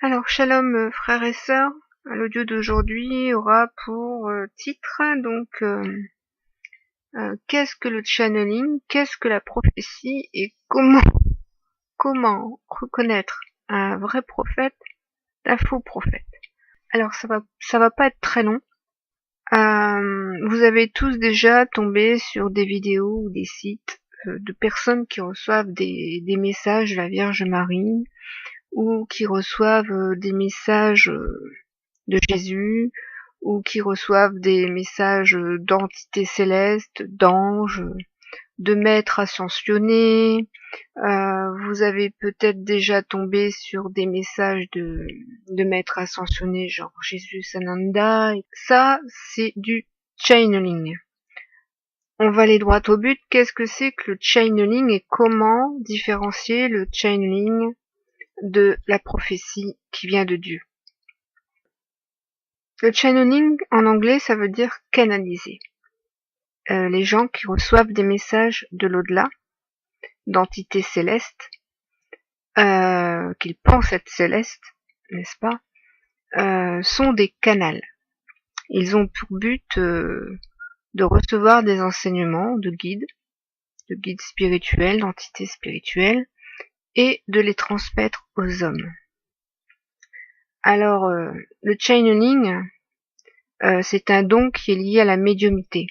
Alors, shalom frères et sœurs, l'audio d'aujourd'hui aura pour titre qu'est-ce que le channeling, qu'est-ce que la prophétie et comment reconnaître un vrai prophète d'un faux prophète. Alors ça va pas être très long. Vous avez tous déjà tombé sur des vidéos ou des sites de personnes qui reçoivent des messages de la Vierge Marie ou qui reçoivent des messages de Jésus, ou qui reçoivent des messages d'entités célestes, d'anges, de maîtres ascensionnés. Vous avez peut-être déjà tombé sur des messages de maîtres ascensionnés, genre Jésus Sananda. Ça, c'est du channeling. On va aller droit au but. Qu'est-ce que c'est que le channeling et comment différencier le channeling de la prophétie qui vient de Dieu? Le channeling, en anglais, ça veut dire canaliser. Les gens qui reçoivent des messages de l'au-delà, d'entités célestes, qu'ils pensent être célestes, n'est-ce pas, sont des canals. Ils ont pour but de recevoir des enseignements de guides spirituels, d'entités spirituelles, et de les transmettre aux hommes. Alors, le channeling, c'est un don qui est lié à la médiumnité.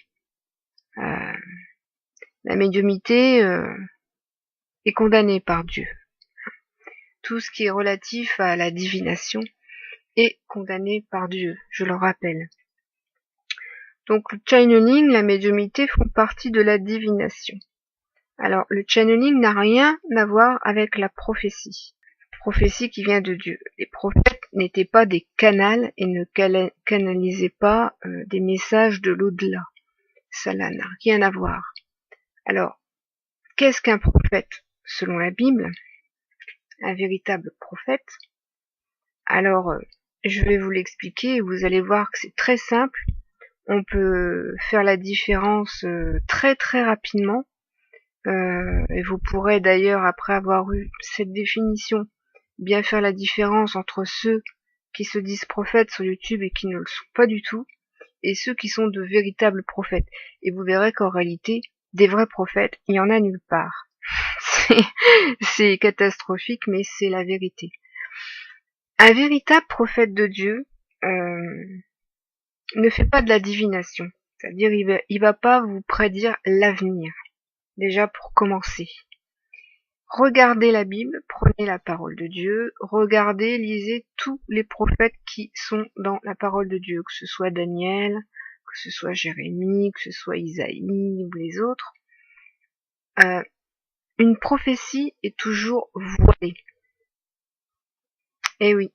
La médiumnité est condamnée par Dieu. Tout ce qui est relatif à la divination est condamné par Dieu, je le rappelle. Donc le channeling, la médiumnité font partie de la divination. Alors le channeling n'a rien à voir avec la prophétie. Prophétie qui vient de Dieu. Les prophètes n'étaient pas des canals et ne canalisaient pas des messages de l'au-delà. Ça n'a rien à voir. Alors, qu'est-ce qu'un prophète selon la Bible? Un véritable prophète. Alors, je vais vous l'expliquer et vous allez voir que c'est très simple. On peut faire la différence très très rapidement. Et vous pourrez d'ailleurs, après avoir eu cette définition, bien faire la différence entre ceux qui se disent prophètes sur YouTube et qui ne le sont pas du tout, et ceux qui sont de véritables prophètes. Et vous verrez qu'en réalité, des vrais prophètes, il y en a nulle part. C'est catastrophique, mais c'est la vérité. Un véritable prophète de Dieu ne fait pas de la divination. C'est-à-dire, il va pas vous prédire l'avenir. Déjà, pour commencer. Regardez la Bible, prenez la parole de Dieu, regardez, lisez tous les prophètes qui sont dans la parole de Dieu, que ce soit Daniel, que ce soit Jérémie, que ce soit Isaïe ou les autres. Une prophétie est toujours voilée. Eh oui,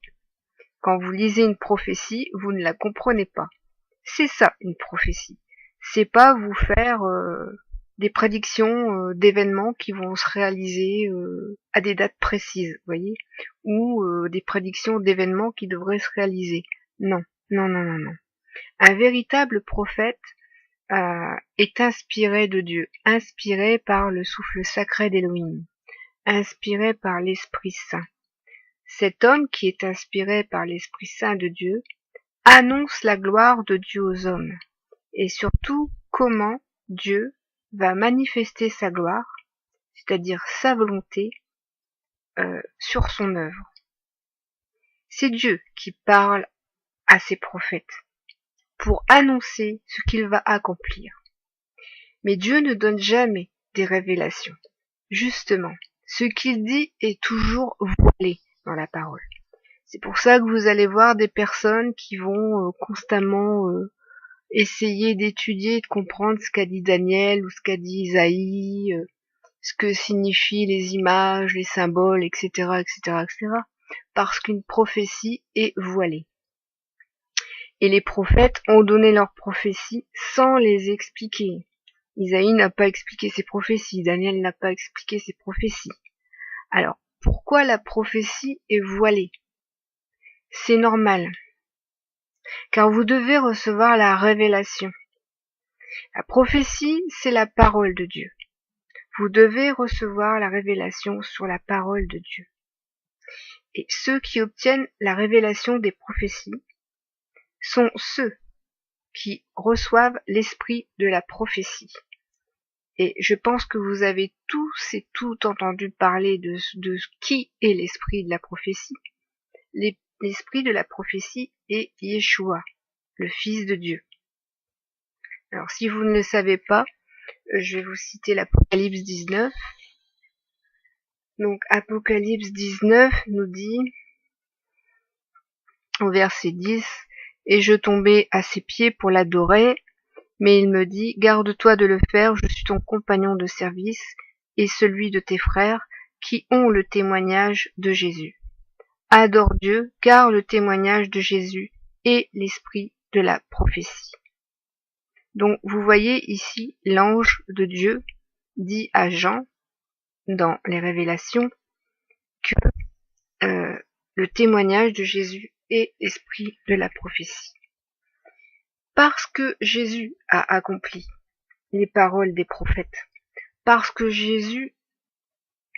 quand vous lisez une prophétie, vous ne la comprenez pas. C'est ça, une prophétie. C'est pas vous faire des prédictions d'événements qui vont se réaliser à des dates précises, vous voyez, ou des prédictions d'événements qui devraient se réaliser. Non, non, non, non, non. Un véritable prophète est inspiré de Dieu, inspiré par le souffle sacré d'Élohim, inspiré par l'Esprit Saint. Cet homme qui est inspiré par l'Esprit Saint de Dieu annonce la gloire de Dieu aux hommes, et surtout comment Dieu va manifester sa gloire, c'est-à-dire sa volonté, sur son œuvre. C'est Dieu qui parle à ses prophètes pour annoncer ce qu'il va accomplir. Mais Dieu ne donne jamais des révélations. Justement, ce qu'il dit est toujours voilé dans la parole. C'est pour ça que vous allez voir des personnes qui vont constamment essayer d'étudier et de comprendre ce qu'a dit Daniel ou ce qu'a dit Isaïe, ce que signifient les images, les symboles, etc., etc., etc., parce qu'une prophétie est voilée. Et les prophètes ont donné leurs prophéties sans les expliquer. Isaïe n'a pas expliqué ses prophéties, Daniel n'a pas expliqué ses prophéties. Alors, pourquoi la prophétie est voilée? C'est normal, car vous devez recevoir la révélation. La prophétie, c'est la parole de Dieu. Vous devez recevoir la révélation sur la parole de Dieu. Et ceux qui obtiennent la révélation des prophéties sont ceux qui reçoivent l'esprit de la prophétie. Et je pense que vous avez tous et toutes entendu parler de qui est l'esprit de la prophétie. L'esprit de la prophétie est Yeshua, le Fils de Dieu. Alors si vous ne le savez pas, je vais vous citer l'Apocalypse 19. Donc Apocalypse 19 nous dit, au verset 10, « Et je tombai à ses pieds pour l'adorer, mais il me dit, garde-toi de le faire, je suis ton compagnon de service et celui de tes frères qui ont le témoignage de Jésus. Adore Dieu, car le témoignage de Jésus est l'esprit de la prophétie. » Donc vous voyez ici l'ange de Dieu dit à Jean dans les Révélations que le témoignage de Jésus est l'esprit de la prophétie. Parce que Jésus a accompli les paroles des prophètes, parce que Jésus,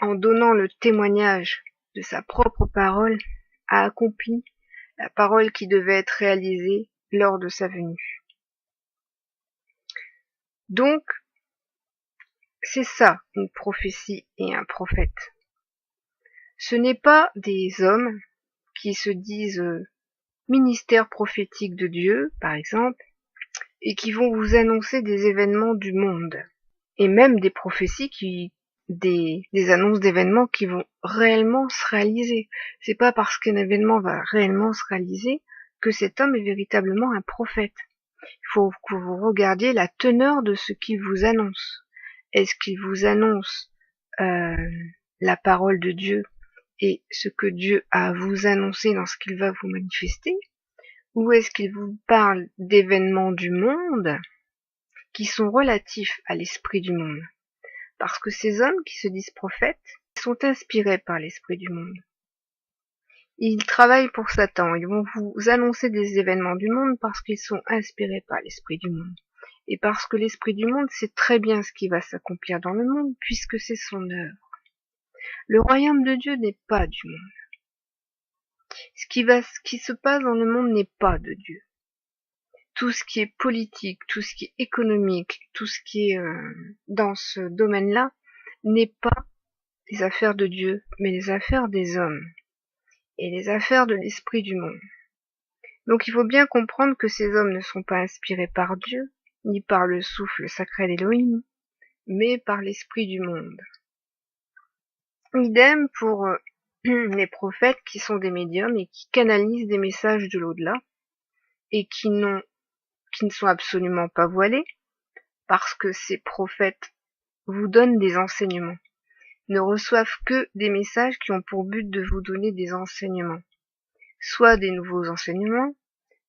en donnant le témoignage de sa propre parole, a accompli la parole qui devait être réalisée lors de sa venue. Donc, c'est ça une prophétie et un prophète. Ce n'est pas des hommes qui se disent ministère prophétique de Dieu, par exemple, et qui vont vous annoncer des événements du monde, et même des prophéties des annonces d'événements qui vont réellement se réaliser. C'est pas parce qu'un événement va réellement se réaliser que cet homme est véritablement un prophète. Il faut que vous regardiez la teneur de ce qu'il vous annonce. Est-ce qu'il vous annonce la parole de Dieu et ce que Dieu a à vous annoncer dans ce qu'il va vous manifester? Ou est-ce qu'il vous parle d'événements du monde qui sont relatifs à l'esprit du monde? Parce que ces hommes qui se disent prophètes sont inspirés par l'esprit du monde. Ils travaillent pour Satan. Ils vont vous annoncer des événements du monde parce qu'ils sont inspirés par l'esprit du monde. Et parce que l'esprit du monde sait très bien ce qui va s'accomplir dans le monde puisque c'est son œuvre. Le royaume de Dieu n'est pas du monde. Ce qui se passe dans le monde n'est pas de Dieu. Tout ce qui est politique, tout ce qui est économique, tout ce qui est dans ce domaine-là n'est pas les affaires de Dieu, mais les affaires des hommes et les affaires de l'esprit du monde. Donc il faut bien comprendre que ces hommes ne sont pas inspirés par Dieu, ni par le souffle sacré d'Élohim, mais par l'esprit du monde. Idem pour les prophètes qui sont des médiums et qui canalisent des messages de l'au-delà et qui ne sont absolument pas voilés, parce que ces prophètes vous donnent des enseignements, ne reçoivent que des messages qui ont pour but de vous donner des enseignements, soit des nouveaux enseignements,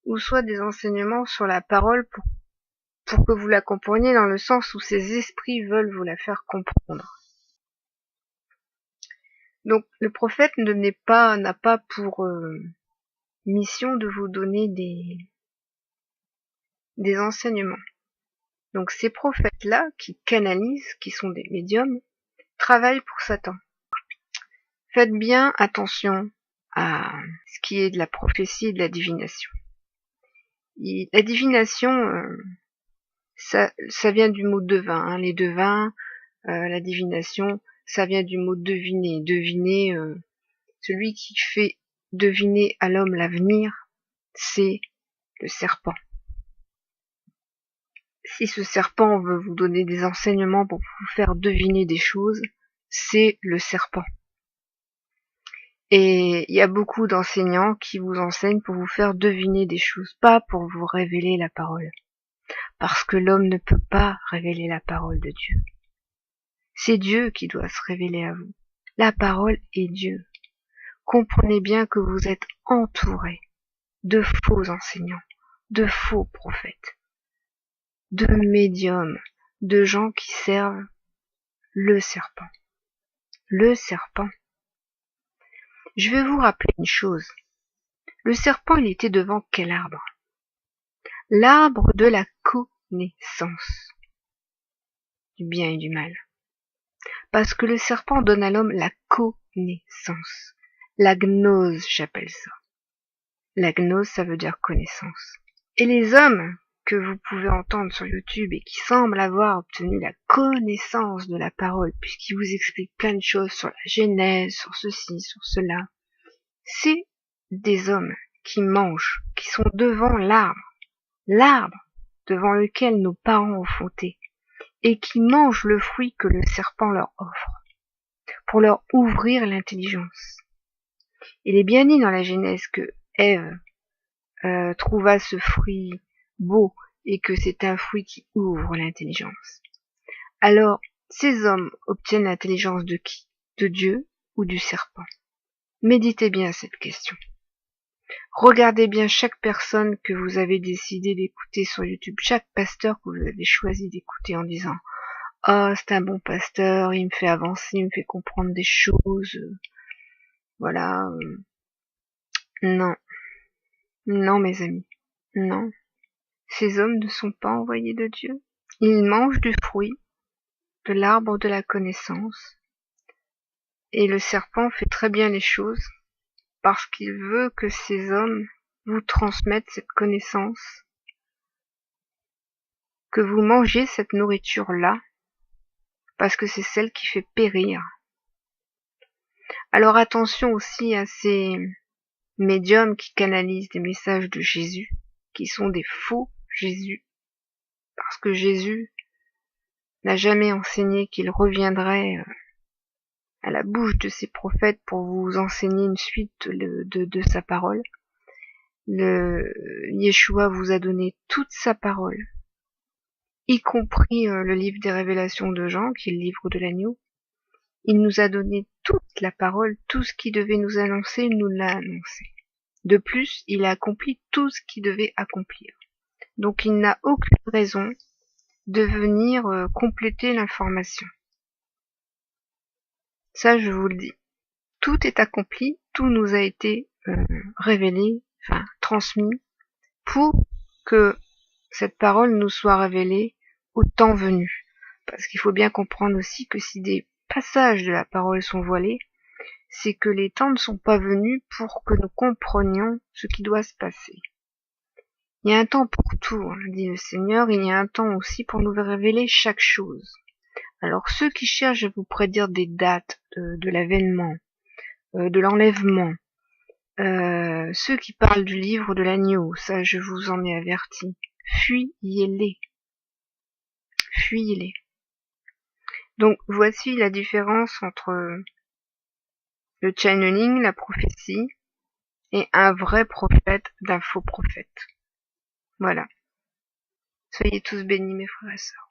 ou soit des enseignements sur la parole pour que vous la compreniez dans le sens où ces esprits veulent vous la faire comprendre. Donc le prophète n'a pas pour mission de vous donner des enseignements. Donc ces prophètes-là, qui canalisent, qui sont des médiums, travaillent pour Satan. Faites bien attention à ce qui est de la prophétie et de la divination. La divination, ça vient du mot devin, hein. Les devins, la divination, ça vient du mot deviner. Deviner, celui qui fait deviner à l'homme l'avenir, c'est le serpent. Si ce serpent veut vous donner des enseignements pour vous faire deviner des choses, c'est le serpent. Et il y a beaucoup d'enseignants qui vous enseignent pour vous faire deviner des choses, pas pour vous révéler la parole. Parce que l'homme ne peut pas révéler la parole de Dieu. C'est Dieu qui doit se révéler à vous. La parole est Dieu. Comprenez bien que vous êtes entourés de faux enseignants, de faux prophètes, de médiums, de gens qui servent le serpent. Le serpent. Je vais vous rappeler une chose. Le serpent, il était devant quel arbre? L'arbre de la connaissance du bien et du mal. Parce que le serpent donne à l'homme la connaissance, La gnose, j'appelle ça. La gnose, ça veut dire connaissance. Et les hommes que vous pouvez entendre sur YouTube et qui semblent avoir obtenu la connaissance de la parole, puisqu'ils vous expliquent plein de choses sur la Genèse, sur ceci, sur cela, c'est des hommes qui mangent, qui sont devant l'arbre devant lequel nos parents ont fauté, et qui mangent le fruit que le serpent leur offre, pour leur ouvrir l'intelligence. Il est bien dit dans la Genèse que Ève trouva ce fruit beau et que c'est un fruit qui ouvre l'intelligence. Alors, ces hommes obtiennent l'intelligence de qui? De Dieu ou du serpent? Méditez bien cette question. Regardez bien chaque personne que vous avez décidé d'écouter sur YouTube, chaque pasteur que vous avez choisi d'écouter en disant « Ah, c'est un bon pasteur, il me fait avancer, il me fait comprendre des choses. » Voilà. Non. Non, mes amis. Non. Ces hommes ne sont pas envoyés de Dieu. Ils mangent du fruit de l'arbre de la connaissance. Et le serpent fait très bien les choses parce qu'il veut que ces hommes vous transmettent cette connaissance, que vous mangez cette nourriture-là, parce que c'est celle qui fait périr. Alors attention aussi à ces médiums qui canalisent des messages de Jésus, qui sont des faux Jésus, parce que Jésus n'a jamais enseigné qu'il reviendrait à la bouche de ses prophètes pour vous enseigner une suite de sa parole. Yeshua vous a donné toute sa parole, y compris le livre des révélations de Jean, qui est le livre de l'agneau. Il nous a donné toute la parole, tout ce qui devait nous annoncer, il nous l'a annoncé. De plus, il a accompli tout ce qu'il devait accomplir. Donc il n'a aucune raison de venir compléter l'information. Ça, je vous le dis. Tout est accompli, tout nous a été révélé, enfin transmis, pour que cette parole nous soit révélée au temps venu. Parce qu'il faut bien comprendre aussi que si des passages de la parole sont voilés, c'est que les temps ne sont pas venus pour que nous comprenions ce qui doit se passer. Il y a un temps pour tout, hein, dit le Seigneur, il y a un temps aussi pour nous révéler chaque chose. Alors ceux qui cherchent à vous prédire des dates de l'avènement, de l'enlèvement, ceux qui parlent du livre de l'agneau, ça je vous en ai averti, fuyez-les. Fuyez-les. Donc voici la différence entre le channeling, la prophétie, et un vrai prophète d'un faux prophète. Voilà. Soyez tous bénis mes frères et sœurs.